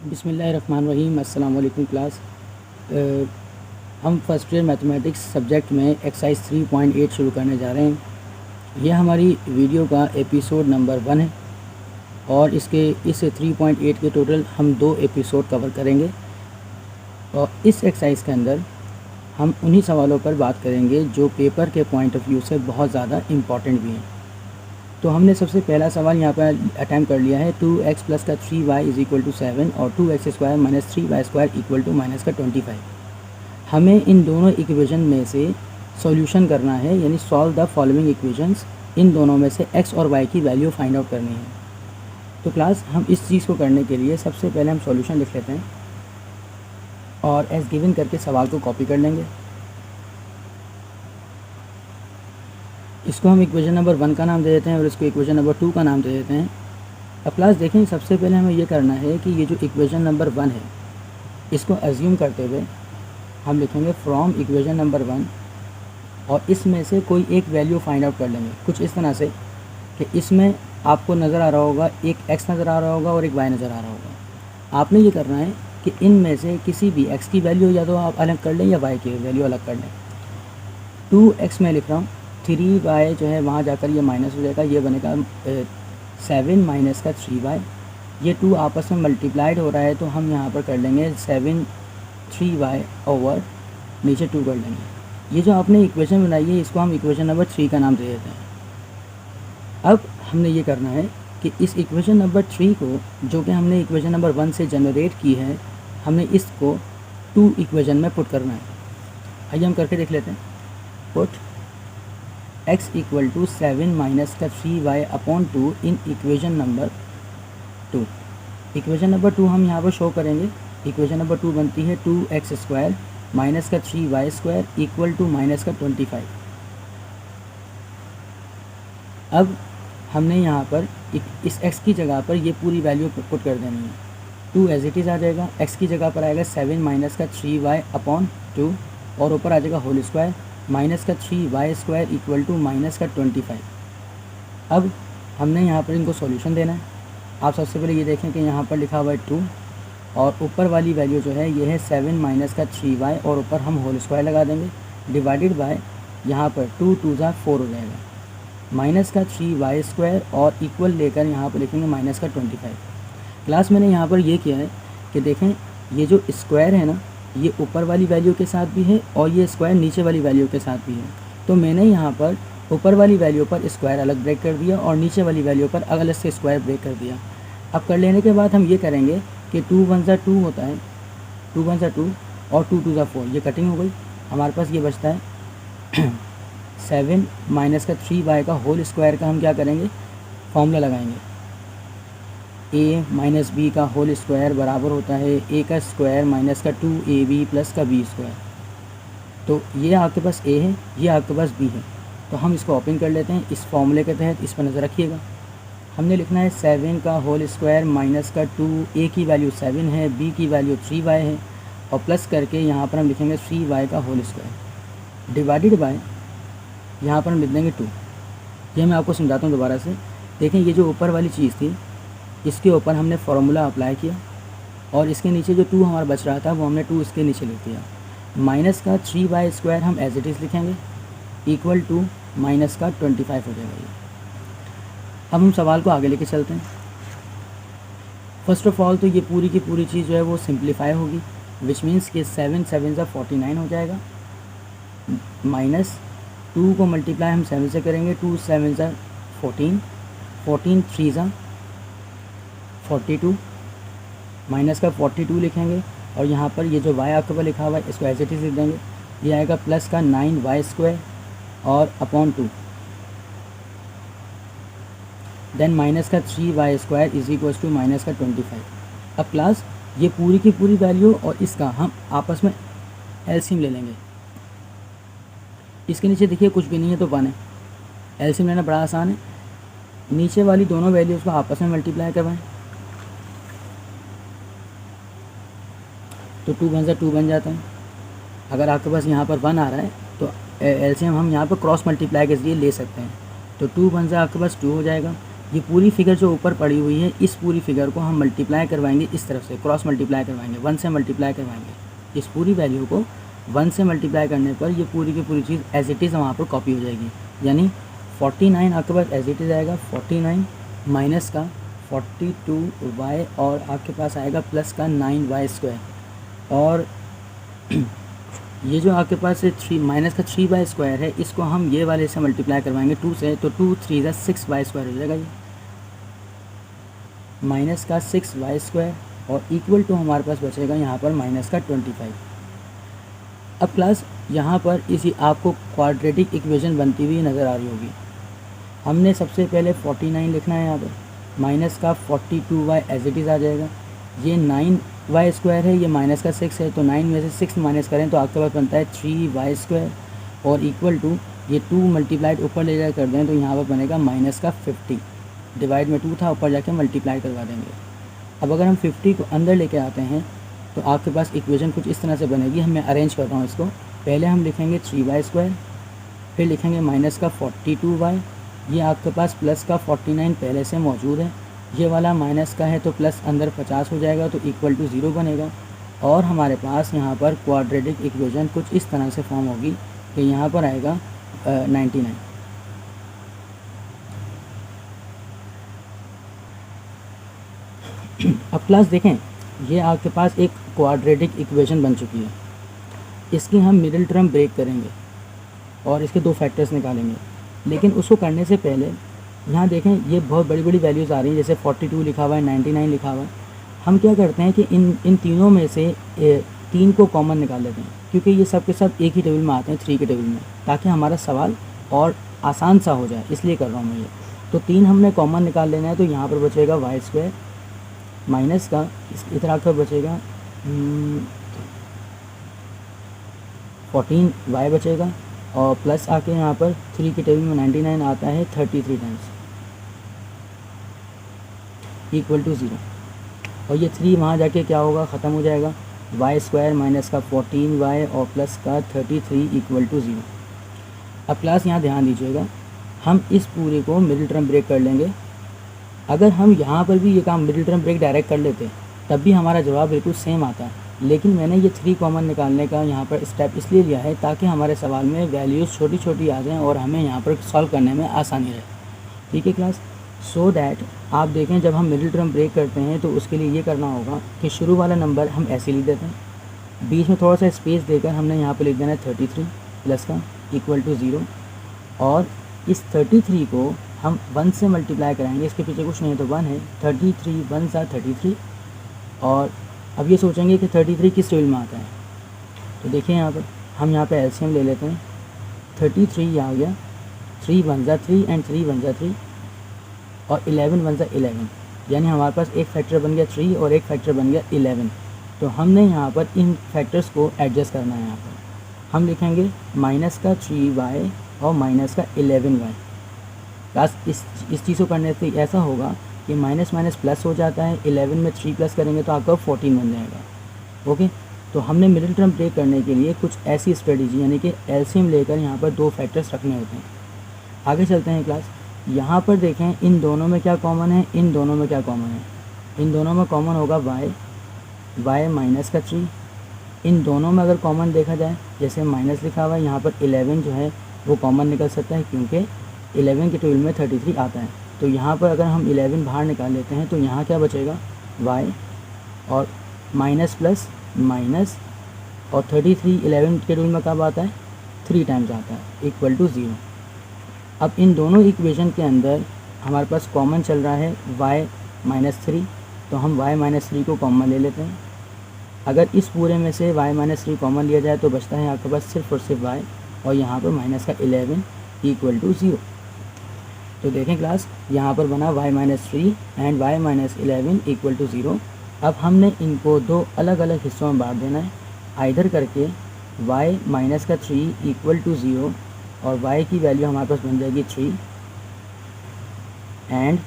बिस्मिल्लाहिर्रहमानिर्रहीम। अस्सलाम वालेकुम क्लास। हम फर्स्ट ईयर मैथमेटिक्स सब्जेक्ट में एक्सरसाइज 3.8 शुरू करने जा रहे हैं। यह हमारी वीडियो का एपिसोड नंबर 1 है और इस 3.8 के टोटल हम 2 एपिसोड कवर करेंगे। और इस एक्सरसाइज के अंदर हम उन्हीं सवालों पर बात करेंगे जो पेपर के पॉइंट ऑफ व्यू से बहुत ज़्यादा इम्पॉर्टेंट भी हैं। तो हमने सबसे पहला सवाल यहाँ पर अटैम्प्ट कर लिया है। 2x प्लस का 3y इज़ इक्वल टू 7 और 2x square minus 3y square equal to minus का 25। हमें इन दोनों इक्वेशन में से सॉल्यूशन करना है, यानी सॉल्व द फॉलोइंग इक्वेशंस। इन दोनों में से x और y की वैल्यू फाइंड आउट करनी है। तो क्लास हम इस चीज़ को करने के लिए सबसे पहले हम सॉल्यूशन लिख लेते हैं और एज गिवन करके सवाल को कॉपी कर लेंगे। इसको हम इक्वेशन नंबर 1 का नाम दे देते हैं और इसको इक्वेशन नंबर 2 का नाम दे देते हैं। अब क्लास देखें, सबसे पहले हमें ये करना है कि ये जो इक्वेशन नंबर 1 है इसको एज्यूम करते हुए हम लिखेंगे फ्रॉम इक्वेशन नंबर 1 और इसमें से कोई एक वैल्यू फाइंड आउट कर लेंगे कुछ इस तरह से कि इसमें आपको नज़र आ रहा होगा एक x नज़र आ रहा होगा और एक y नज़र आ रहा होगा। आपने ये करना है कि इनमें से किसी भी x की वैल्यू या तो आप अलग कर लें या y की वैल्यू अलग कर लें। 2x में लिख रहा हूँ, 3y जो है वहाँ जाकर ये माइनस हो जाएगा, ये बनेगा 7 माइनस का 3y। ये 2 आपस में मल्टीप्लाइड हो रहा है तो हम यहाँ पर कर लेंगे 7 3y ओवर नीचे 2 कर लेंगे। ये जो आपने इक्वेशन बनाई है इसको हम इक्वेशन नंबर 3 का नाम दे देते हैं। अब हमने ये करना है कि इस इक्वेशन नंबर 3 को जो कि हमने इक्वेशन नंबर 1 से जनरेट की है, हमने इसको 2 इक्वेशन में पुट करना है। आइए हम करके देख लेते हैं। Put x equal to 7 minus का 3y upon 2 in equation number 2। Equation number 2 हम यहाँ पर शो करेंगे। इक्वेशन नंबर 2 बनती है 2x स्क्वायर माइनस का 3y square equal to minus का 25। अब हमने यहाँ पर इस x की जगह पर ये पूरी वैल्यू पुट कर देनी है। 2 एज इट इज़ आ जाएगा, x की जगह पर आएगा 7 माइनस का 3y अपॉन 2 और ऊपर आ जाएगा होल स्क्वायर माइनस का 3y square equal to minus का 25। अब हमने यहाँ पर इनको सॉल्यूशन देना है। आप सबसे पहले ये देखें कि यहाँ पर लिखा हुआ है 2 और ऊपर वाली वैल्यू जो है ये है 7 माइनस का 3y और ऊपर हम होल स्क्वायर लगा देंगे डिवाइडेड बाय यहाँ पर 2 2 ज़ा 4 हो जाएगा माइनस का 3y स्क्वायर और इक्वल लेकर यहाँ पर लिखेंगे माइनस का 25। क्लास मैंने यहाँ पर ये किया है कि देखें ये जो स्क्वायर है ना ये ऊपर वाली वैल्यू के साथ भी है और ये स्क्वायर नीचे वाली वैल्यू के साथ भी है। तो मैंने यहाँ पर ऊपर वाली वैल्यू पर स्क्वायर अलग ब्रेक कर दिया और नीचे वाली वैल्यू पर अलग से स्क्वायर ब्रेक कर दिया। अब कर लेने के बाद हम ये करेंगे कि 2 1 ज़ा 2 होता है, 2 1 ज़ा 2 और 2 2 ज़ा 4, ये कटिंग हो गई। हमारे पास ये बचता है 7 माइनस का 3y का होल स्क्वायर का हम क्या करेंगे, फॉर्मूला लगाएंगे। a माइनस बी का होल स्क्वायर बराबर होता है a का स्क्वायर माइनस का 2ab प्लस का b स्क्वायर। तो ये आपके पास a है, ये आपके पास b है, तो हम इसको ओपन कर लेते हैं। इस फॉर्मूले के तहत इस पर नज़र रखिएगा। हमने लिखना है 7 का होल स्क्वायर माइनस का 2, a की वैल्यू 7 है, b की वैल्यू 3y है और प्लस करके यहाँ पर हम लिखेंगे 3y का होल स्क्वायर डिवाइडेड बाय यहाँ पर हम लिख देंगे 2। ये मैं आपको समझाता हूँ दोबारा से। देखें ये जो ऊपर वाली चीज़ थी इसके ऊपर हमने फार्मूला अप्लाई किया और इसके नीचे जो 2 हमारा बच रहा था वो हमने 2 इसके नीचे लिख दिया। माइनस का 3y स्क्वायर हम एज इट इज़ लिखेंगे इक्वल टू माइनस का 25 हो जाएगा ये। अब हम सवाल को आगे लेके चलते हैं। फर्स्ट ऑफ ऑल तो ये पूरी की पूरी चीज़ जो है वो सिंप्लीफाई होगी, विच मीन्स कि 7 7 ज़ा 49 हो जाएगा माइनस 2 को मल्टीप्लाई हम 7 से करेंगे, 2 7 ज़ा 14, 14 3 ज़ा 42 माइनस का 42 लिखेंगे और यहाँ पर ये जो y आपके पास लिखा हुआ है इसको एज इट इज़ लिख देंगे। ये आएगा प्लस का 9y स्क्वायर और अपॉन 2 देन माइनस का 3y square is equal to minus का 25। अब क्लास ये पूरी की पूरी वैल्यू और इसका हम आपस में एलसीएम ले लेंगे। इसके नीचे देखिए कुछ भी नहीं है तो 1 है, एलसीएम लेना बड़ा आसान है। नीचे वाली दोनों वैल्यूज़ को आपस में मल्टीप्लाई करवाएं तो 2 1 ज़ा 2 बन जाता है। अगर आपके पास यहाँ पर 1 आ रहा है तो एलसीएम हम यहाँ पर क्रॉस मल्टीप्लाई के जरिए ले सकते हैं। तो 2 1 ज़ा आपके पास 2 हो जाएगा ये पूरी फिगर जो ऊपर पड़ी हुई है, इस पूरी फिगर को हम मल्टीप्लाई करवाएंगे इस तरफ से, क्रॉस मल्टीप्लाई करवाएंगे, 1 से मल्टीप्लाई करवाएंगे। इस पूरी वैल्यू को 1 से मल्टीप्लाई करने पर ये पूरी की पूरी चीज़ एज इट इज़ वहाँ पर कॉपी हो जाएगी। यानी 49 आपके पास एज इट इज़ आएगा, 49 माइनस का 42y और आपके पास आएगा प्लस का 9y²। और ये जो आपके पास 3 माइनस का 3y² है, इसको हम ये वाले से मल्टीप्लाई करवाएंगे 2 से, तो 2 3 ज़ा 6y² हो जाएगा। ये माइनस का 6y² और इक्वल टू हमारे पास बचेगा यहाँ पर माइनस का 25। अब क्लास यहाँ पर इसी आपको क्वाड्रेटिक इक्वेशन बनती हुई नज़र आ रही होगी। हमने सबसे पहले 49 लिखना है, यहाँ पर माइनस का 42y एज इट इज़ आ जाएगा। ये 9y² है, ये माइनस का 6 है, तो 9 में से 6 माइनस करें तो आपके पास बनता है 3y² और इक्वल टू ये 2 मल्टीप्लाइड ऊपर ले जाकर कर दें तो यहाँ पर बनेगा माइनस का 50। डिवाइड में 2 था, ऊपर जाके मल्टीप्लाई करवा देंगे। अब अगर हम 50 को अंदर लेके आते हैं तो आपके पास इक्वेशन कुछ इस तरह से बनेगी। मैं अरेंज कर रहा हूँ इसको। पहले हम लिखेंगे 3y², फिर लिखेंगे माइनस का 42y, ये आपके पास प्लस का 49 पहले से मौजूद है, ये वाला माइनस का है तो प्लस अंदर 50 हो जाएगा तो इक्वल टू 0 बनेगा। और हमारे पास यहाँ पर क्वाड्रेटिक इक्वेशन कुछ इस तरह से फॉर्म होगी कि यहाँ पर आएगा 99। अब क्लास देखें, ये आपके पास एक क्वाड्रेटिक इक्वेशन बन चुकी है। इसकी हम मिडिल टर्म ब्रेक करेंगे और इसके 2 फैक्टर्स निकालेंगे। लेकिन उसको करने से पहले यहाँ देखें, ये बहुत बड़ी बड़ी वैल्यूज़ आ रही हैं, जैसे 42 लिखा हुआ है, 99 लिखा हुआ है। हम क्या करते हैं कि इन तीनों में से 3 को कॉमन निकाल लेते हैं, क्योंकि ये सब के सब एक ही टेबल में आते हैं, 3 के टेबल में, ताकि हमारा सवाल और आसान सा हो जाए, इसलिए कर रहा हूँ मैं ये। तो 3 हमने कॉमन निकाल लेना है, तो यहाँ पर बचेगा y² माइनस का इधर आकर बचेगा 14y बचेगा और प्लस आके यहाँ पर 3 के टेबल में 99 आता है 33 टाइम्स इक्वल टू 0। और ये 3 वहाँ जाके क्या होगा, ख़त्म हो जाएगा। y² माइनस का 14y और प्लस का 33 इक्वल टू 0। अब क्लास यहाँ ध्यान दीजिएगा, हम इस पूरे को मिडिल टर्म ब्रेक कर लेंगे। अगर हम यहाँ पर भी ये काम मिडिल टर्म ब्रेक डायरेक्ट कर लेते तब भी हमारा जवाब बिल्कुल सेम आता, लेकिन मैंने ये 3 कॉमन निकालने का यहाँ पर स्टेप इसलिए लिया है ताकि हमारे सवाल में वैल्यूज़ छोटी छोटी आ जाएँ और हमें यहाँ पर सॉल्व करने में आसानी रहे। ठीक है क्लास, सो दैट आप देखें जब हम मिडिल टर्म ब्रेक करते हैं तो उसके लिए ये करना होगा कि शुरू वाला नंबर हम ऐसे लिख देते हैं, बीच में थोड़ा सा स्पेस देकर हमने यहाँ पर लिख देना है 33 प्लस का इक्वल टू 0। और इस 33 को हम 1 से मल्टीप्लाई कराएंगे, इसके पीछे कुछ नहीं है तो 1 है, 33 1 सा 33। और अब ये सोचेंगे कि 33 किस टेबल में आता है, तो देखिए यहाँ पर हम यहाँ पे एलसीएम ले लेते हैं। 33 ये आ गया, 3 1 सा 3 एंड 3 1 सा 3 और 11 1 सा 11, यानी हमारे पास एक फैक्टर बन गया 3 और एक फैक्टर बन गया 11। तो हमने यहाँ पर इन फैक्टर्स को एडजस्ट करना है। यहाँ पर हम लिखेंगे माइनस का 3y और माइनस का 11y। बस इस चीज़ को करने से ऐसा होगा कि माइनस माइनस प्लस हो जाता है, 11 में 3 प्लस करेंगे तो आपका 14 बन जाएगा। ओके, तो हमने मिडिल टर्म ब्रेक करने के लिए कुछ ऐसी स्ट्रेटजी यानी कि एलसीएम लेकर यहाँ पर 2 फैक्टर्स रखने होते हैं। आगे चलते हैं क्लास। यहाँ पर देखें इन दोनों में क्या कॉमन है, इन दोनों में क्या कॉमन है, इन दोनों में कॉमन होगा y माइनस का 3। इन दोनों में अगर कॉमन देखा जाए, जैसे माइनस लिखा हुआ है यहाँ पर 11 जो है वो कॉमन निकल सकता है, क्योंकि 11 के टेबल में 33 आता है। तो यहाँ पर अगर हम 11 बाहर निकाल लेते हैं तो यहाँ क्या बचेगा, y और माइनस प्लस माइनस और 33 11 के टेबल में कब आता है, 3 टाइम्स आता है इक्वल टू 0। अब इन दोनों इक्वेशन के अंदर हमारे पास कॉमन चल रहा है y माइनस 3, तो हम y माइनस 3 को कॉमन ले लेते हैं। अगर इस पूरे में से y माइनस 3 कॉमन लिया जाए तो बचता है आपके पास सिर्फ और सिर्फ y और यहाँ पर माइनस का 11 इक्वल टू 0। तो देखें क्लास, यहाँ पर बना y minus 3 and y minus 11 equal to 0। अब हमने इनको 2 अलग अलग हिस्सों में बांट देना है, आइधर करके y माइनस का 3 इक्वल टू 0 और y की वैल्यू हमारे पास बन जाएगी 3 एंड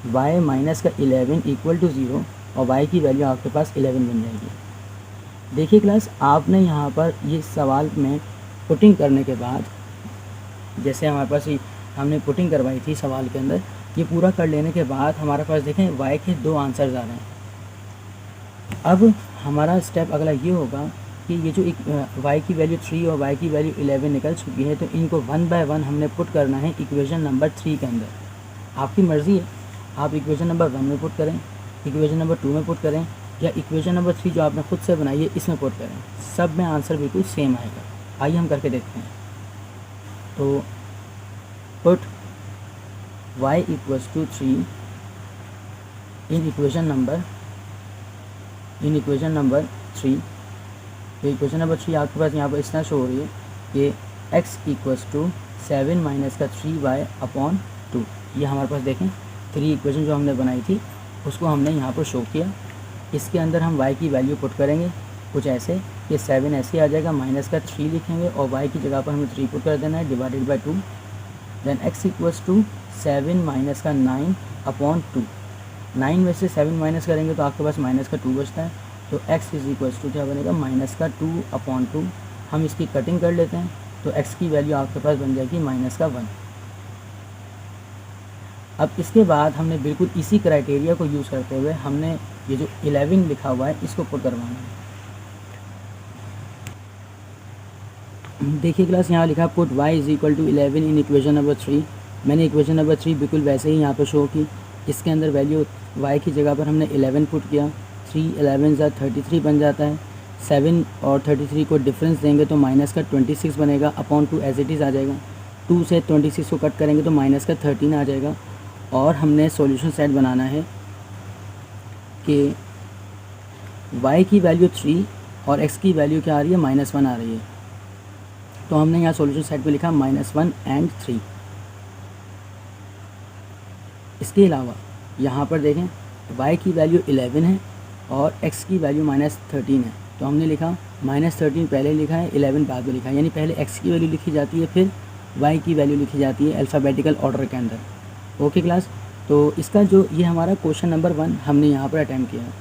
y माइनस का 11 इक्वल टू 0 और y की वैल्यू आपके पास 11 बन जाएगी। देखिए क्लास, आपने यहाँ पर ये सवाल में पुटिंग करने के बाद, जैसे हमारे पास हमने पुटिंग करवाई थी सवाल के अंदर, ये पूरा कर लेने के बाद हमारे पास देखें y के 2 आंसर्स आ रहे हैं। अब हमारा स्टेप अगला ये होगा कि ये जो y की वैल्यू 3 और y की वैल्यू 11 निकल चुकी है, तो इनको 1 बाय 1 हमने पुट करना है इक्वेशन नंबर 3 के अंदर। आपकी मर्ज़ी है, आप इक्वेशन नंबर 1 में पुट करें, इक्वेशन नंबर 2 में पुट करें, या इक्वेशन नंबर 3 जो आपने खुद से बनाई है इसमें पुट करें। सब में आंसर बिल्कुल सेम आएगा। आइए हम करके देखते हैं। तो put y equals to 3 in equation number 3। तो इक्वेशन नंबर 3 आपके पास यहाँ पर इस तरह शो हो रही है कि x इक्वल्स टू 7 माइनस का 3y अपॉन 2। ये हमारे पास देखें 3 इक्वेशन जो हमने बनाई थी उसको हमने यहाँ पर शो किया। इसके अंदर हम y की वैल्यू पुट करेंगे कुछ ऐसे कि 7 ऐसे आ जाएगा, माइनस का 3 लिखेंगे और y की जगह पर हमें 3 पुट कर देना है, divided by 2। Then x equals to 7 minus का 9 अपॉन 2। 9 में से 7 माइनस करेंगे तो आपके पास माइनस का 2 बचता है। तो x इज इक्वल्स टू क्या बनेगा, माइनस का 2 अपॉन 2। हम इसकी कटिंग कर लेते हैं तो x की वैल्यू आपके पास बन जाएगी माइनस का 1। अब इसके बाद हमने बिल्कुल इसी क्राइटेरिया को यूज़ करते हुए हमने ये जो 11 लिखा हुआ है इसको पुट करवाना है। देखिए क्लास यहाँ लिखा put y is equal to 11 in equation number 3। मैंने इक्वेशन नंबर 3 बिल्कुल वैसे ही यहाँ पर शो की। इसके अंदर वैल्यू y की जगह पर हमने 11 पुट किया। 3 11 ज़ा 33 बन जाता है। 7 और 33 को डिफरेंस देंगे तो माइनस का 26 बनेगा, अपॉन 2 एज इट इज़ आ जाएगा। 2 से 26 को कट करेंगे तो माइनस का 13 आ जाएगा। और हमने सॉल्यूशन सेट बनाना है कि y की वैल्यू 3 और x की वैल्यू क्या आ रही है, -1 आ रही है। तो हमने यहाँ सॉल्यूशन सेट पे लिखा -1 एंड 3। इसके अलावा यहाँ पर देखें y की वैल्यू 11 है और x की वैल्यू -13 है। तो हमने लिखा -13 पहले लिखा है, 11 बाद में लिखा है, यानी पहले x की वैल्यू लिखी जाती है फिर y की वैल्यू लिखी जाती है अल्फ़ाबेटिकल ऑर्डर के अंदर। ओके क्लास, तो इसका जो ये हमारा क्वेश्चन नंबर 1 हमने यहाँ पर अटैम्प्ट किया है।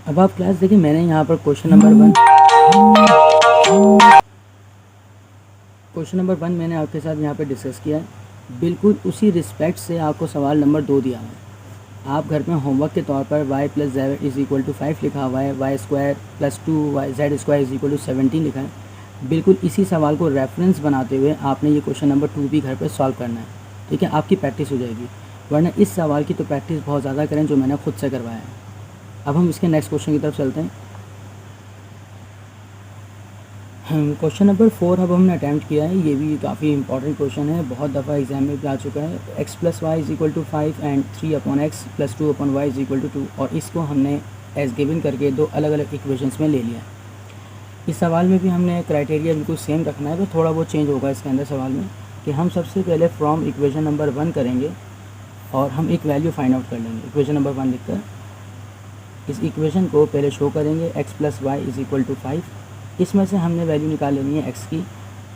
अब आप क्लास देखिए, मैंने यहाँ पर क्वेश्चन नंबर 1 मैंने आपके साथ यहाँ पर डिस्कस किया है। बिल्कुल उसी रिस्पेक्ट से आपको सवाल नंबर 2 दिया है। आप घर में होमवर्क के तौर पर y plus z is equal to 5 लिखा हुआ है, y square plus 2z square is equal to 17 लिखा है। बिल्कुल इसी सवाल को रेफरेंस बनाते हुए आपने ये क्वेश्चन नंबर 2 भी घर पर सॉल्व करना है। ठीक है, आपकी प्रैक्टिस हो जाएगी। वरना इस सवाल की तो प्रैक्टिस बहुत ज़्यादा करें जो मैंने खुद से करवाया है। अब हम इसके नेक्स्ट क्वेश्चन की तरफ चलते हैं। क्वेश्चन नंबर 4 अब हमने अटैम्प्ट किया है। ये भी काफ़ी इंपॉर्टेंट क्वेश्चन है, बहुत दफ़ा एग्जाम में भी आ चुका है। x plus y is equal to 5 and 3 upon x plus 2 upon y is equal to 2, और इसको हमने एज गिवन करके 2 अलग अलग इक्वेशंस में ले लिया। इस सवाल में भी हमने क्राइटेरिया बिल्कुल सेम रखना है, तो थोड़ा बहुत चेंज होगा इसके अंदर सवाल में कि हम सबसे पहले फ्रॉम इक्वेशन नंबर 1 करेंगे और हम एक वैल्यू फाइंड आउट कर लेंगे। इक्वेशन नंबर 1 लिखकर इस इक्वेशन को पहले शो करेंगे, x plus y is equal to 5। इसमें से हमने वैल्यू निकाल लेनी है x की,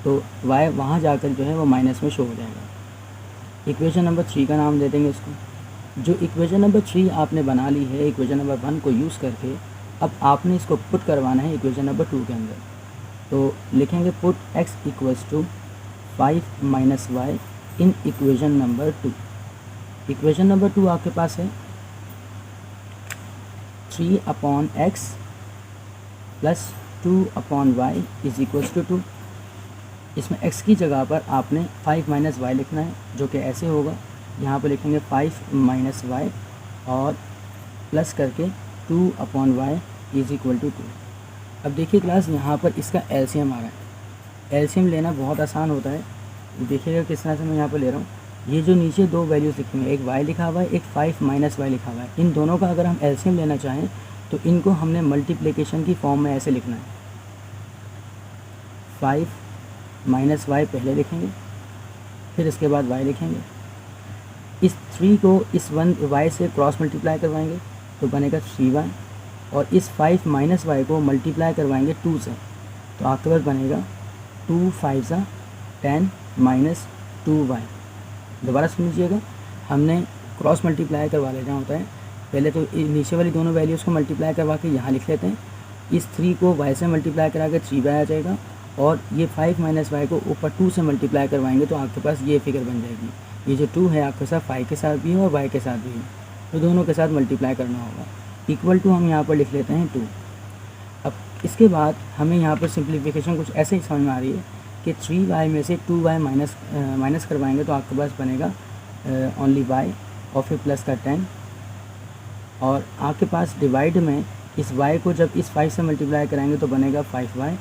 तो y वहाँ जाकर जो है वो माइनस में शो हो जाएगा। इक्वेशन नंबर 3 का नाम दे देंगे इसको। जो इक्वेशन नंबर 3 आपने बना ली है इक्वेशन नंबर 1 को यूज़ करके, अब आपने इसको पुट करवाना है इक्वेशन नंबर 2 के अंदर। तो लिखेंगे put x equals to 5 minus y in equation number 2। Equation number 2 आपके पास है 3 upon x plus 2 upon y is equals to 2। इसमें x की जगह पर आपने 5 माइनस वाई लिखना है, जो कि ऐसे होगा। यहाँ पर लिखेंगे 5 माइनस वाई और प्लस करके 2 upon y is equal to 2। अब देखिए क्लास, यहाँ पर इसका एलसीएम आ रहा है। एलसीएम लेना बहुत आसान होता है। देखिएगा किस तरह से मैं यहाँ पर ले रहा हूँ। ये जो नीचे 2 वैल्यूज़ लिखी हुई हैं, एक y लिखा हुआ है, एक 5 माइनस वाई लिखा हुआ है। इन दोनों का अगर हम एलसीएम लेना चाहें तो इनको हमने मल्टीप्लिकेशन की फॉर्म में ऐसे लिखना है। 5 माइनस वाई पहले लिखेंगे, फिर इसके बाद y लिखेंगे। इस 3 को इस 1 y से क्रॉस मल्टीप्लाई करवाएंगे तो बनेगा 3y, और इस 5 माइनस वाई को मल्टीप्लाई करवाएंगे 2 से, तो आपके पास बनेगा 2 5 10 माइनस 2y। दोबारा सुन लीजिएगा, हमने क्रॉस मल्टीप्लाई करवा लेना होता है। पहले तो नीचे वाली दोनों वैल्यूज़ को मल्टीप्लाई करवा के यहाँ लिख लेते हैं। इस 3 को y से मल्टीप्लाई करा के 3y आ जाएगा, और ये 5 माइनस वाई को ऊपर 2 से मल्टीप्लाई करवाएंगे तो आपके पास ये फिगर बन जाएगी। ये जो 2 है आपके साथ 5 के साथ भी है और वाई के साथ भी है, तो दोनों के साथ मल्टीप्लाई करना होगा। इक्वल टू हम यहाँ पर लिख लेते हैं 2। अब इसके बाद हमें यहाँ पर सिंप्लीफिकेशन कुछ ऐसे ही समझ में आ रही है कि 3y में से 2y माइनस करवाएंगे तो आपके पास बनेगा ओनली y और फिर प्लस का 10, और आपके पास डिवाइड में इस y को जब इस 5 से मल्टीप्लाई कराएंगे तो बनेगा 5y,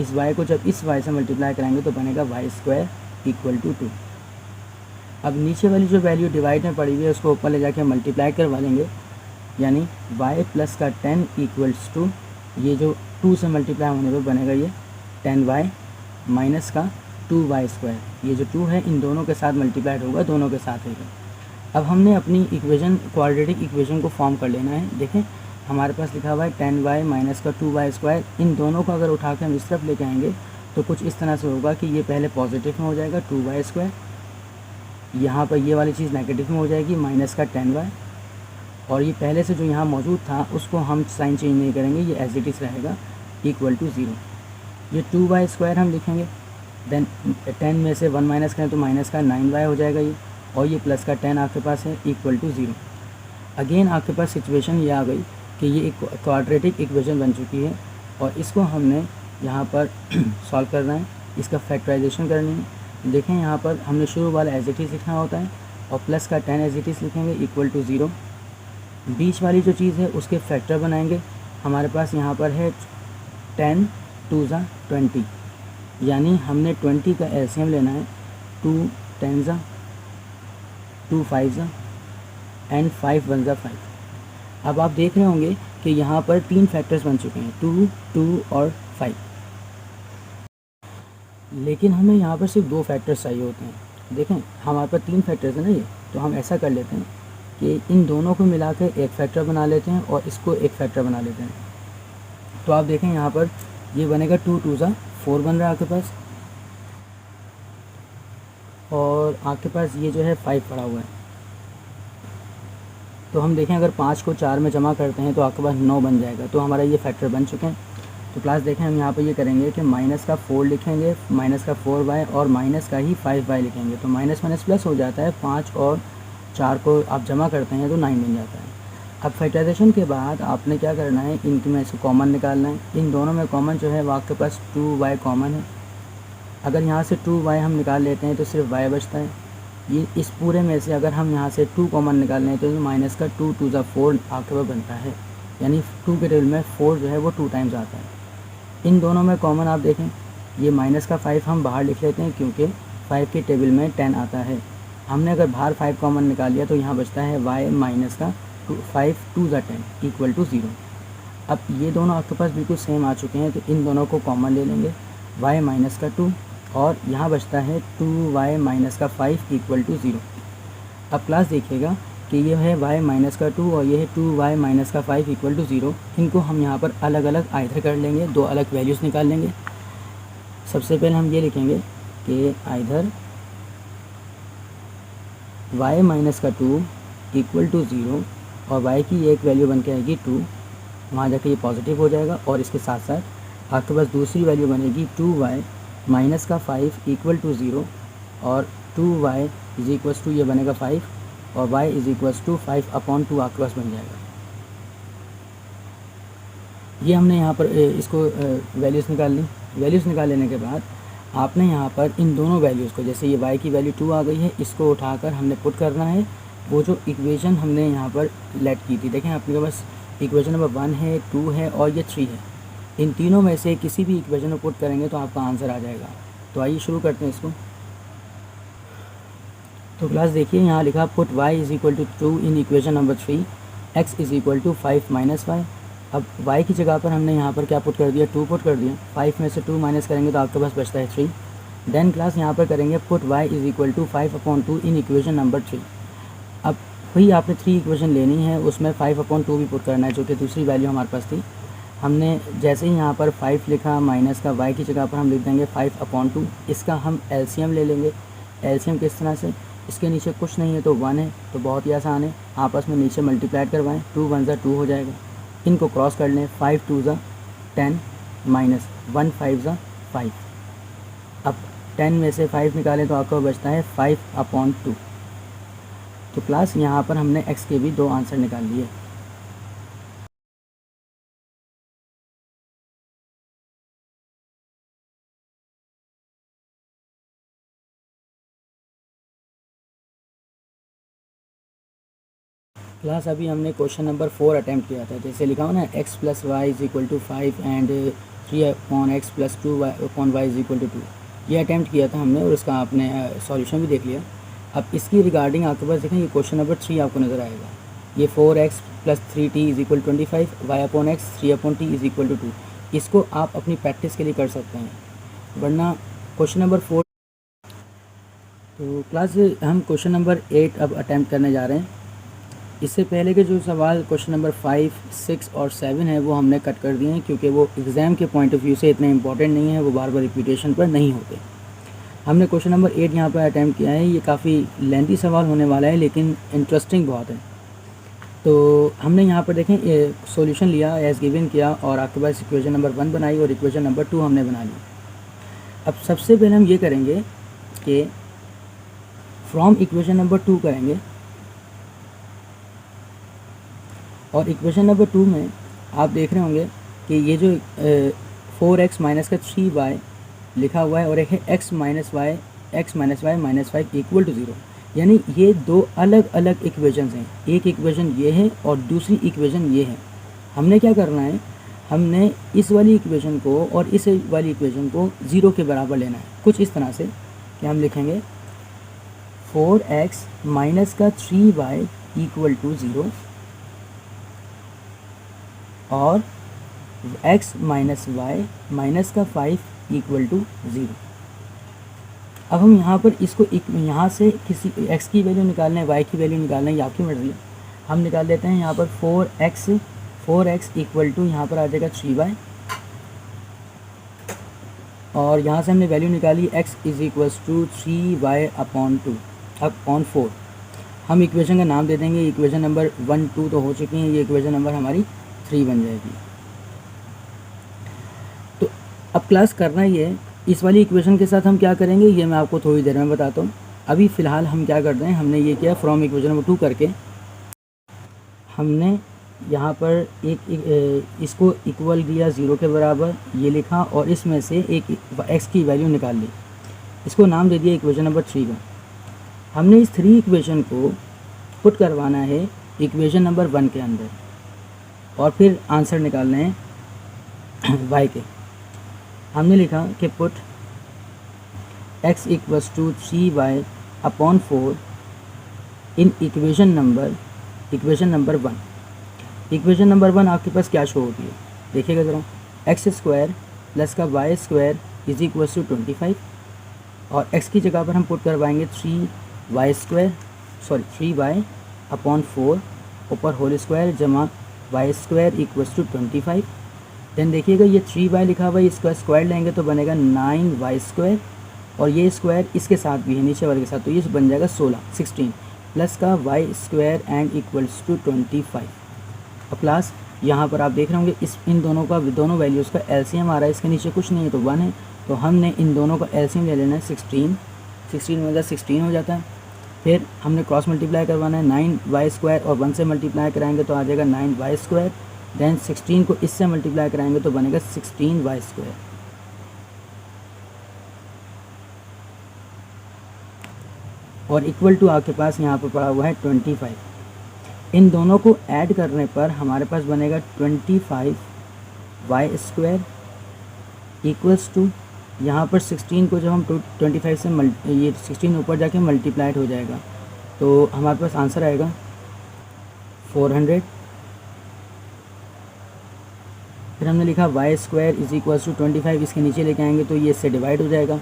इस y को जब इस y से मल्टीप्लाई कराएंगे तो बनेगा y² इक्वल टू 2। अब नीचे वाली जो वैल्यू डिवाइड में पड़ी हुई है उसको ऊपर ले जाके मल्टीप्लाई करवा लेंगे, यानी y प्लस का 10 इक्वल्स टू ये जो 2 से मल्टीप्लाई होने पर बनेगा ये 10y माइनस का 2y²। ये जो 2 है इन दोनों के साथ मल्टीप्लाइड होगा, दोनों के साथ होगा। अब हमने अपनी इक्वेशन क्वाड्रेटिक इक्वेशन को फॉर्म कर लेना है। देखें हमारे पास लिखा हुआ है 10y माइनस का 2y²। इन दोनों को अगर उठा के हम इस तरफ लेके आएंगे तो कुछ इस तरह से होगा कि ये पहले पॉजिटिव में हो जाएगा 2y², यहाँ पर ये वाली चीज़ नेगेटिव में हो जाएगी माइनस का 10y, और ये पहले से जो यहाँ मौजूद था उसको हम साइन चेंज नहीं करेंगे, ये एज इट इज़ रहेगा इक्वल टू 0। ये 2y² हम लिखेंगे, देन 10 में से 1 माइनस करें तो माइनस का 9y हो जाएगा ये, और ये प्लस का 10 आपके पास है इक्वल टू 0। अगेन आपके पास सिचुएशन ये आ गई कि ये एक क्वाड्रेटिक इक्वेशन बन चुकी है और इसको हमने यहाँ पर सॉल्व करना है, इसका फैक्टराइजेशन करनी है। देखें यहाँ पर हमने शुरू वाला एज इट इज़ लिखना होता है और प्लस का 10 एज इट इज़ लिखेंगे इक्वल टू 0। बीच वाली जो चीज़ है उसके फैक्टर बनाएंगे। हमारे पास यहाँ पर है 10 2 ज़ा 20, यानी हमने 20 का एलसीएम लेना है। 2 10 ज़ा 2 5 ज़ा एंड 5 1 ज़ा 5। अब आप देख रहे होंगे कि यहाँ पर 3 फैक्टर्स बन चुके हैं, 2 2 और 5, लेकिन हमें यहाँ पर सिर्फ 2 फैक्टर्स चाहिए होते हैं। देखें हमारे पास 3 फैक्टर्स हैं ना ये, तो हम ऐसा कर लेते हैं कि इन दोनों को मिला के एक फैक्टर बना लेते हैं और इसको एक फैक्टर बना लेते हैं। तो आप देखें यहाँ पर ये बनेगा 2 2 ज़ा 4 बन रहा है आपके पास, और आपके पास ये जो है 5 पड़ा हुआ है। तो हम देखें अगर 5 को 4 में जमा करते हैं तो आपके पास 9 बन जाएगा। तो हमारा ये फैक्टर बन चुके हैं। तो क्लास देखें हम यहाँ पर ये करेंगे कि माइनस का 4 लिखेंगे, माइनस का 4y और माइनस का ही 5y लिखेंगे। तो माइनस माइनस प्लस हो जाता है, 5 और 4 को आप जमा करते हैं तो 9 बन जाता है। अब फैक्टराइजेशन के बाद आपने क्या करना है, इनके में से कॉमन निकालना है। इन दोनों में कॉमन जो है वो आपके पास 2y कॉमन है। अगर यहाँ से 2y हम निकाल लेते हैं तो सिर्फ y बचता है। ये इस पूरे में से अगर हम यहाँ से 2 कॉमन निकाल लें तो माइनस का 2 2 ज़ा 4 आपके पास बनता है, यानी 2 के टेबल में 4 जो है वो 2 टाइम्स आता है। इन दोनों में कॉमन आप देखें, ये माइनस का 5 हम बाहर लिख लेते हैं क्योंकि 5 के टेबल में 10 आता है। हमने अगर बाहर 5 कॉमन निकाल लिया तो यहाँ बचता है y माइनस का 5 2 ज़ा 10 इक्वल टू 0। अब ये दोनों आपके पास बिल्कुल सेम आ चुके हैं, तो इन दोनों को कॉमन ले लेंगे, y माइनस का 2 और यहाँ बचता है 2y माइनस का 5 इक्वल टू 0। अब क्लास देखिएगा कि ये है y माइनस का 2 और ये है 2y माइनस का 5 इक्वल टू 0। इनको हम यहाँ पर अलग अलग आइदर कर लेंगे, 2 अलग वैल्यूज़ निकाल लेंगे। सबसे पहले हम ये लिखेंगे कि आइदर y माइनस का 2 इक्वल टू 0 और y की एक वैल्यू बन के आएगी 2, वहाँ जाके ये पॉजिटिव हो जाएगा, और इसके साथ साथ आपके पास दूसरी वैल्यू बनेगी 2y माइनस का 5 इक्वल टू 0 और 2y इज इक्वल्स टू ये बनेगा 5 और y इज इक्वल्स टू 5/2 आपके पास बन जाएगा। ये हमने यहाँ पर इसको वैल्यूज़ निकाल ली। वैल्यूज़ निकाल लेने के बाद आपने यहाँ पर इन दोनों वैल्यूज़ को, जैसे ये y की वैल्यू 2 आ गई है, इसको उठाकर हमने पुट करना है वो जो इक्वेशन हमने यहाँ पर लेट की थी। देखें आपके पास इक्वेशन नंबर 1 है, 2 है और ये 3 है। इन तीनों में से किसी भी इक्वेशन को पुट करेंगे तो आपका आंसर आ जाएगा। तो आइए शुरू करते हैं इसको। तो क्लास देखिए यहाँ लिखा put y is equal to 2 in equation number 3, x is equal to 5 minus y. अब y की जगह पर हमने यहाँ पर क्या पुट कर दिया, 2 पुट कर दिया। 5 में से 2 माइनस करेंगे तो आपके पास बचता है 3। देन क्लास यहाँ पर करेंगे put y is equal to 5/2 in equation number 3। अब वही आपने 3 इक्वेशन लेनी है, उसमें 5/2 भी पुट करना है, जो कि दूसरी वैल्यू हमारे पास थी। हमने जैसे ही यहाँ पर 5 लिखा, माइनस का y की जगह पर हम लिख देंगे 5/2। इसका हम एलसीएम ले लेंगे। एलसीएम किस तरह से, इसके नीचे कुछ नहीं है तो 1 है, तो बहुत ही आसान है, आपस में नीचे मल्टीप्लाइड करवाएं, 2 1 ज़ा 2 हो जाएगा। इनको क्रॉस कर लें, 5 2 ज़ा 10 माइनस 1 5 ज़ा 5। अब 10 में से 5 निकालें तो आपको बचता है 5/2। तो क्लास यहाँ पर हमने x के भी 2 आंसर निकाल लिए। क्लास अभी हमने क्वेश्चन नंबर 4 अटैम्प्ट किया था। जैसे लिखा हो ना x + y = 5 and 3/x + 2/y = 2, ये अटैम्प्ट किया था हमने और उसका आपने सॉल्यूशन भी देख लिया। अब इसकी रिगार्डिंग आपके पास देखें, ये क्वेश्चन नंबर 3 आपको नज़र आएगा। ये 4x + 3t = 25, y/x 3/t = 2। इसको आप अपनी प्रैक्टिस के लिए कर सकते हैं, वरना क्वेश्चन नंबर 4। तो क्लास हम क्वेश्चन नंबर 8 अब अटैम्प्ट करने जा रहे हैं। इससे पहले के जो सवाल क्वेश्चन नंबर 5, 6 और 7 है वो हमने कट कर दिए हैं, क्योंकि वो एग्ज़ाम के पॉइंट ऑफ व्यू से इतने इंपॉर्टेंट नहीं है, वो बार बार रिपीटेशन पर नहीं होते। हमने क्वेश्चन नंबर 8 यहाँ पर अटैम्प्ट किया है। ये काफ़ी लेंथी सवाल होने वाला है, लेकिन इंटरेस्टिंग बहुत है। तो हमने यहाँ पर देखें ये सॉल्यूशन लिया, एज गिवन किया, और आपके पास इक्वेशन नंबर 1 बनाई और इक्वेशन नंबर 2 हमने बना ली। अब सबसे पहले हम ये करेंगे कि फ्रॉम इक्वेशन नंबर 2 करेंगे, और इक्वेशन नंबर 2 में आप देख रहे होंगे कि ये जो 4x - 3y लिखा हुआ है और एक है x - y -5 = 0, यानी ये दो अलग अलग इक्वेशंस हैं। एक इक्वेशन ये है और दूसरी इक्वेशन ये है। हमने क्या करना है, हमने इस वाली इक्वेशन को और इस वाली इक्वेशन को 0 के बराबर लेना है। कुछ इस तरह से कि हम लिखेंगे 4x - 3y = 0 और x - y - 5 = 0। अब हम यहाँ पर इसको यहाँ से किसी x की वैल्यू निकालना है, y की वैल्यू निकालना है, ये आपकी मर्ज़ी है। हम निकाल लेते हैं यहाँ पर 4x = यहाँ पर आ जाएगा 3y, और यहाँ से हमने वैल्यू निकाली x = 3y/2/4। हम इक्वेशन का नाम दे देंगे, इक्वेशन नंबर 1, 2 तो हो चुकी हैं, ये इक्वेशन नंबर हमारी 3 बन जाएगी। तो अब क्लास करना ही है, इस वाली इक्वेशन के साथ हम क्या करेंगे ये मैं आपको थोड़ी देर में बताता हूँ। अभी फ़िलहाल हम क्या कर रहे हैं, हमने ये किया फ्रॉम इक्वेशन नंबर 2 करके हमने यहाँ पर इसको इक्वल दिया 0 के बराबर, ये लिखा, और इसमें से एक x की वैल्यू निकाल ली, इसको नाम दे दिया इक्वेशन नंबर 3 का। हमने इस 3 इक्वेशन को पुट करवाना है इक्वेशन नंबर 1 के अंदर, और फिर आंसर निकालने हैं y के। हमने लिखा कि पुट x = 3y/4 इन इक्वेशन नंबर 1। इक्वेशन नंबर 1 आपके पास क्या शो होती है, देखिएगा ज़रा, x² + y² = 25, और x की जगह पर हम पुट करवाएंगे 3y/4 ऊपर होल स्क्वायर जमा y² = 25। देन देखिएगा ये 3y लिखा हुआ है, इसका स्क्वायर लेंगे तो बनेगा 9y², और ये स्क्वायर इसके साथ भी है, नीचे वाले के साथ, तो ये बन जाएगा 16 प्लस का y² एंड इक्वल्स टू 25। अब क्लास यहाँ पर आप देख रहे होंगे इन दोनों वैल्यूज़ का एलसीएम आ रहा है, इसके नीचे कुछ नहीं है तो 1 है, तो हमने इन दोनों का एलसीएम ले लेना है 16 में 16 हो जाता है। फिर हमने क्रॉस मल्टीप्लाई करवाना है, 9y² और 1 से मल्टीप्लाई कराएंगे तो आ जाएगा 9y², देन 16 को इससे मल्टीप्लाई कराएंगे तो बनेगा 16y², और इक्वल टू आपके पास यहाँ पर पड़ा हुआ है 25। इन दोनों को ऐड करने पर हमारे पास बनेगा 25y² इक्वल्स टू, यहाँ पर 16 को जब हम 25 से ये 16 ऊपर जाके मल्टीप्लाइड हो जाएगा तो हमारे पास आंसर आएगा 400। फिर हमने लिखा y² = 25, इसके नीचे लेके आएंगे तो ये इससे डिवाइड हो जाएगा।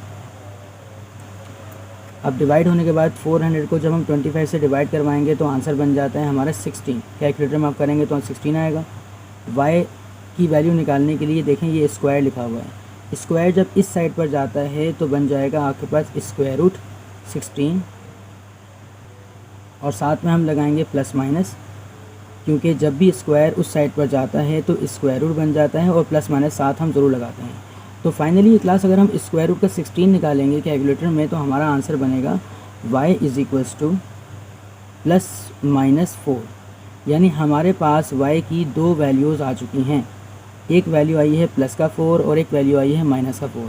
अब डिवाइड होने के बाद 400 को जब हम 25 से डिवाइड करवाएंगे तो आंसर बन जाता है हमारा 16। कैलकुलेटर में आप करेंगे तो 16 आएगा। y की वैल्यू निकालने के लिए देखें ये स्क्वायर लिखा हुआ है, स्क्वायर जब इस साइड पर जाता है तो बन जाएगा आपके पास √16, और साथ में हम लगाएंगे प्लस माइनस, क्योंकि जब भी स्क्वायर उस साइड पर जाता है तो स्क्वायर रूट बन जाता है, और प्लस माइनस साथ हम ज़रूर लगाते हैं। तो फाइनली ये क्लास अगर हम स्क्वायर रूट का 16 निकालेंगे कैलकुलेटर में तो हमारा आंसर बनेगा y इज इक्वल्स टू +-4, यानी हमारे पास y की दो वैल्यूज़ आ चुकी हैं। एक वैल्यू आई है +4 और एक वैल्यू आई है -4।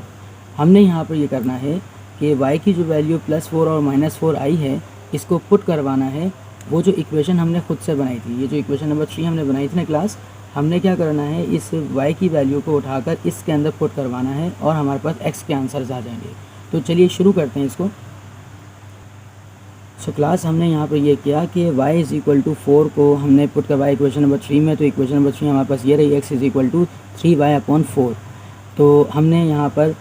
हमने यहाँ पर ये करना है कि y की जो वैल्यू +4 और -4 आई है इसको पुट करवाना है वो जो इक्वेशन हमने खुद से बनाई थी, ये जो इक्वेशन नंबर 3 हमने बनाई थी ना क्लास, हमने क्या करना है इस y की वैल्यू को उठाकर इसके अंदर पुट करवाना है और हमारे पास x के आंसर्स आ जाएंगे। तो चलिए शुरू करते हैं इसको। सो क्लास हमने यहाँ पर ये किया कि y इज़ इक्वल टू 4 को हमने पुट करवाया इक्वेशन नंबर 3 में, तो इक्वेशन नंबर 3 हमारे पास ये रही x is equal to 3y/4। तो हमने यहाँ पर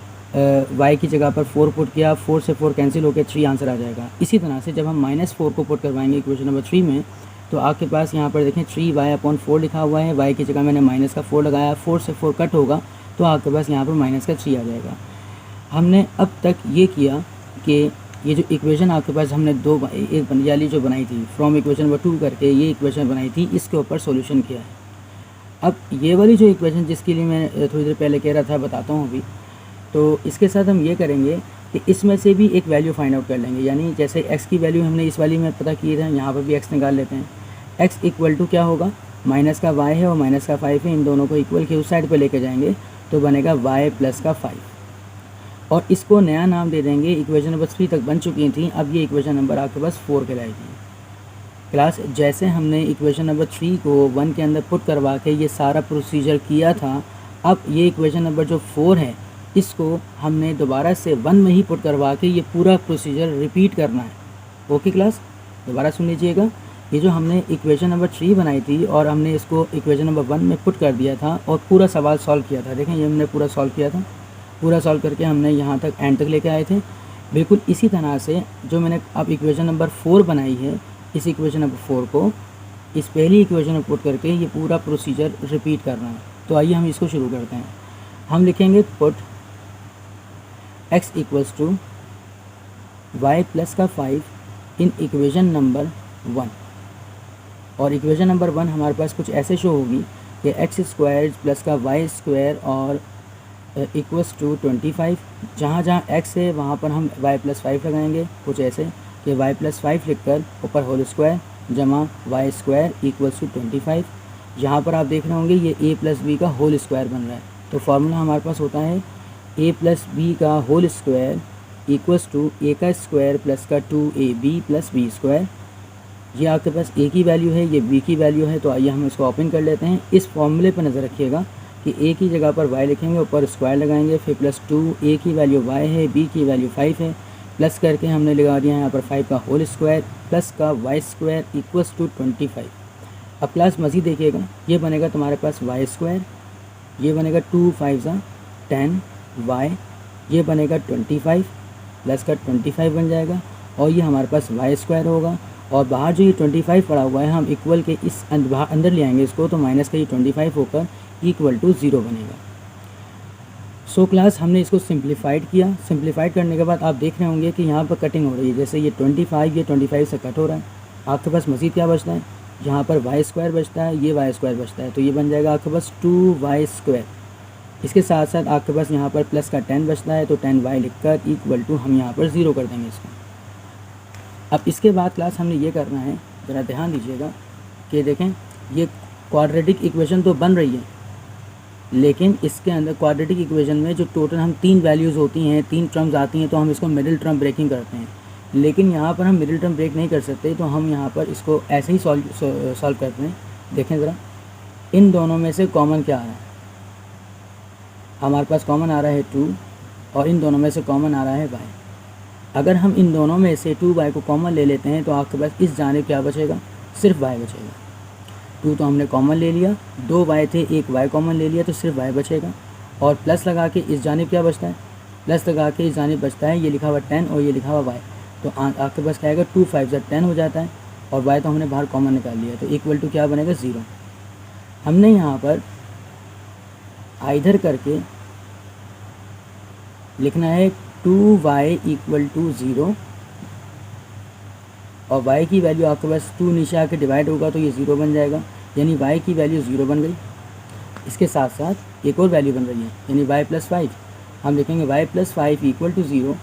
y की जगह पर 4 पुट किया, 4 से 4 कैंसिल होकर 3 आंसर आ जाएगा। इसी तरह से जब हम -4 को पुट करवाएंगे इक्वेशन नंबर 3 में तो आपके पास यहाँ पर देखें 3y/4 लिखा हुआ है, y की जगह मैंने -4 लगाया, 4 से 4 कट होगा तो आपके पास यहाँ पर -3 आ जाएगा। हमने अब तक ये किया कि ये जो इक्वेशन आपके पास हमने एक वाली जो बनाई थी फ्रॉम इक्वेशन नंबर 2 करके ये इक्वेशन बनाई थी, इसके ऊपर सॉल्यूशन किया है। अब ये वाली जो इक्वेशन जिसके लिए मैं थोड़ी देर पहले कह रहा था बताता हूँ अभी, तो इसके साथ हम ये करेंगे कि इसमें से भी एक वैल्यू फाइंड आउट कर लेंगे, यानी जैसे x की वैल्यू हमने इस वाली में पता की है, यहाँ पर भी x निकाल लेते हैं। x इक्वल टू क्या होगा, माइनस का y है और माइनस का 5 है, इन दोनों को इक्वल के उस साइड पर लेके जाएंगे तो बनेगा y + का 5 और इसको नया नाम दे देंगे। इक्वेशन नंबर 3 तक बन चुकी थी, अब ये इक्वेशन नंबर आपके पास 4 कहलाएगी। क्लास जैसे हमने इक्वेशन नंबर 3 को 1 के अंदर पुट करवा के ये सारा प्रोसीजर किया था, अब ये इक्वेशन नंबर जो 4 है इसको हमने दोबारा से 1 में ही पुट करवा के ये पूरा प्रोसीजर रिपीट करना है। ओके क्लास, दोबारा सुन लीजिएगा। ये जो हमने इक्वेशन नंबर 3 बनाई थी और हमने इसको इक्वेशन नंबर 1 में पुट कर दिया था और पूरा सवाल सॉल्व किया था। देखें ये हमने पूरा सॉल्व किया था, पूरा सॉल्व करके हमने यहाँ तक एंड तक लेके आए थे। बिल्कुल इसी तरह से जो मैंने अब इक्वेशन नंबर 4 बनाई है, इस इक्वेशन नंबर 4 को इस पहली इक्वेशन में पुट करके ये पूरा प्रोसीजर रिपीट करना है। तो आइए हम इसको शुरू करते हैं। हम लिखेंगे put x equals to y + का 5 इन इक्वेशन नंबर 1, और इक्वेशन नंबर 1 हमारे पास कुछ ऐसे शो होगी कि x² + का y² और इक्वल्स टू 25। जहाँ जहाँ x है वहाँ पर हम y + 5 लगाएंगे, कुछ ऐसे कि y + 5 लिखकर ऊपर होल स्क्वायर जमा y² इक्वल्स टू 25। यहाँ पर आप देख रहे होंगे ये a + b का होल स्क्वायर बन रहा है, तो फार्मूला हमारे पास होता है a + b का whole square equals to a का स्क्वायर प्लस का 2ab + b²। ये आपके पास a की वैल्यू है, ये b की वैल्यू है। तो आइए हम इसको ओपन कर लेते हैं। इस फॉर्मूले पर नज़र रखिएगा कि a की जगह पर y लिखेंगे, ऊपर स्क्वायर लगाएंगे, फिर +2, a की वैल्यू y है, b की वैल्यू 5 है, प्लस करके हमने लगा दिया यहाँ पर 5 का होल स्क्वायर प्लस का y² इक्वल्स टू 25। अब क्लास मज़ीद देखिएगा, ये बनेगा तुम्हारे पास y², ये बनेगा 2 5 10 y, ये बनेगा 25 प्लस का 25 बन जाएगा, और ये हमारे पास y² होगा। और बाहर जो ये 25 पड़ा हुआ है हम इक्वल के इस अंदर ले आएंगे इसको, तो माइनस का ये 25 होकर इक्वल टू 0 बनेगा। सो क्लास हमने इसको सिंप्लीफाइड किया। सिंप्लीफाइड करने के बाद आप देख रहे होंगे कि यहाँ पर कटिंग हो रही है, जैसे ये 25 से कट हो रहा है। आपके पास मज़ीद क्या बचता है, यहाँ पर y² बचता है, ये y² बचता है, तो ये बन जाएगा आपके पास 2y²। इसके साथ साथ आपके पास यहाँ पर प्लस का 10 बचता है, तो 10y लिखकर इक्वल टू हम यहाँ पर 0 कर देंगे इसको। अब इसके बाद क्लास हमने ये करना है, ज़रा ध्यान दीजिएगा कि देखें ये क्वाड्रेटिक इक्वेशन तो बन रही है, लेकिन इसके अंदर क्वाड्रेटिक इक्वेशन में जो टोटल हम 3 वैल्यूज़ होती हैं, 3 टर्म्स आती हैं, तो हम इसको मिडिल टर्म ब्रेकिंग करते हैं। लेकिन यहाँ पर हम मिडिल टर्म ब्रेक नहीं कर सकते, तो हम यहाँ पर इसको ऐसे ही सॉल्व करते हैं। देखें ज़रा, इन दोनों में से कॉमन क्या आ रहा है, हमारे पास कॉमन आ रहा है 2 और इन दोनों में से कॉमन आ रहा है y। अगर हम इन दोनों में से 2y को कॉमन ले लेते हैं तो आपके पास इस जानिब क्या बचेगा, सिर्फ y बचेगा। 2 तो हमने कॉमन ले लिया, 2 y थे, 1 y कॉमन ले लिया, तो सिर्फ y बचेगा। और प्लस लगा के इस जानिब क्या बचता है, प्लस लगा के इस जानिब बचता है, ये लिखा हुआ 10 और ये लिखा हुआ y, तो आपके पास क्या आएगा 2 5 10 हो जाता है, और y तो हमने बाहर कॉमन निकाल लिया, तो इक्वल टू क्या बनेगा 0। हमने यहाँ पर आइधर करके लिखना है 2y इक्वल टू 0, और y की वैल्यू आपके पास 2 नीचे आके डिवाइड होगा तो ये 0 बन जाएगा, यानी y की वैल्यू 0 बन गई। इसके साथ साथ एक और वैल्यू बन रही है, यानी y + 5, हम लिखेंगे y प्लस 5 इक्वल टू 0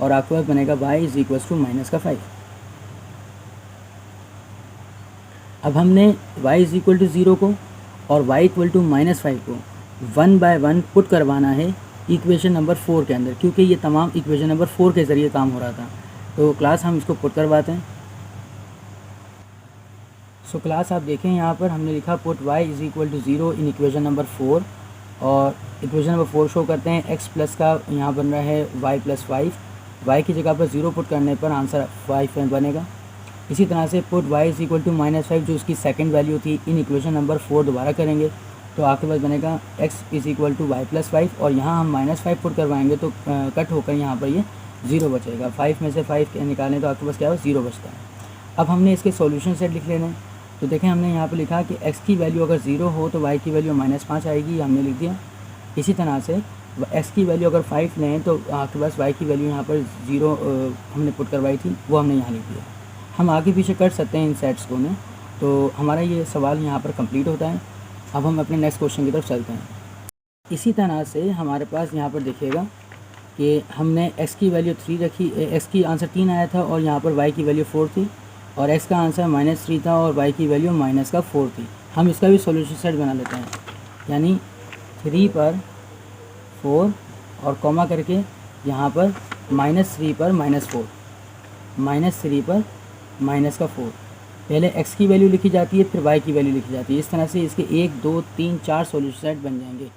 और आपके पास बनेगा y is equal to minus का 5। अब हमने y इज इक्वल टू 0 को और y इक्वल टू माइनस 5 को 1 बाय 1 पुट करवाना है इक्वेशन नंबर 4 के अंदर, क्योंकि ये तमाम इक्वेशन नंबर 4 के ज़रिए काम हो रहा था। तो क्लास हम इसको पुट करवाते हैं। सो क्लास आप देखें यहाँ पर हमने लिखा put y is equal to 0 in equation number 4, और इक्वेशन नंबर 4 शो करते हैं x प्लस का यहाँ बन रहा है y प्लस 5, y की जगह पर 0 पुट करने पर आंसर 5 बनेगा। इसी तरह से put y is equal to minus 5 जो उसकी सेकंड वैल्यू थी इन इक्वेशन नंबर 4 दोबारा करेंगे तो आपके पास बनेगा x is equal to y plus 5, और यहाँ हम माइनस 5 पुट करवाएंगे तो कट होकर यहाँ पर ये 0 बचेगा। 5 में से 5 निकालें तो आपके पास क्या हो 0 बचता है। अब हमने इसके सॉल्यूशन सेट लिख लेना है। तो देखें हमने यहाँ पर लिखा कि x की वैल्यू अगर 0 हो तो y की वैल्यू -5 आएगी, हमने लिख दिया। इसी तरह से x की वैल्यू अगर 5 लें तो आपके पास y की वैल्यू यहाँ पर 0 हमने पुट करवाई थी, वो हमने यहाँ लिख दिया। हम आगे पीछे कर सकते हैं इन सेट्स को में। तो हमारा ये सवाल यहाँ पर कंप्लीट होता है। अब हम अपने नेक्स्ट क्वेश्चन की तरफ चलते हैं। इसी तरह से हमारे पास यहाँ पर देखिएगा कि हमने x की वैल्यू 3 रखी, x की आंसर 3 आया था और यहाँ पर y की वैल्यू 4 थी, और x का आंसर -3 था और y की वैल्यू -4 थी। हम इसका भी सॉल्यूशन सेट बना लेते हैं, यानी 3 पर 4 और कॉमा करके यहाँ पर -3 पर -4, -3 पर -4। पहले x की वैल्यू लिखी जाती है फिर y की वैल्यू लिखी जाती है। इस तरह से इसके 1 2 3 4 सॉल्यूशन सेट बन जाएंगे।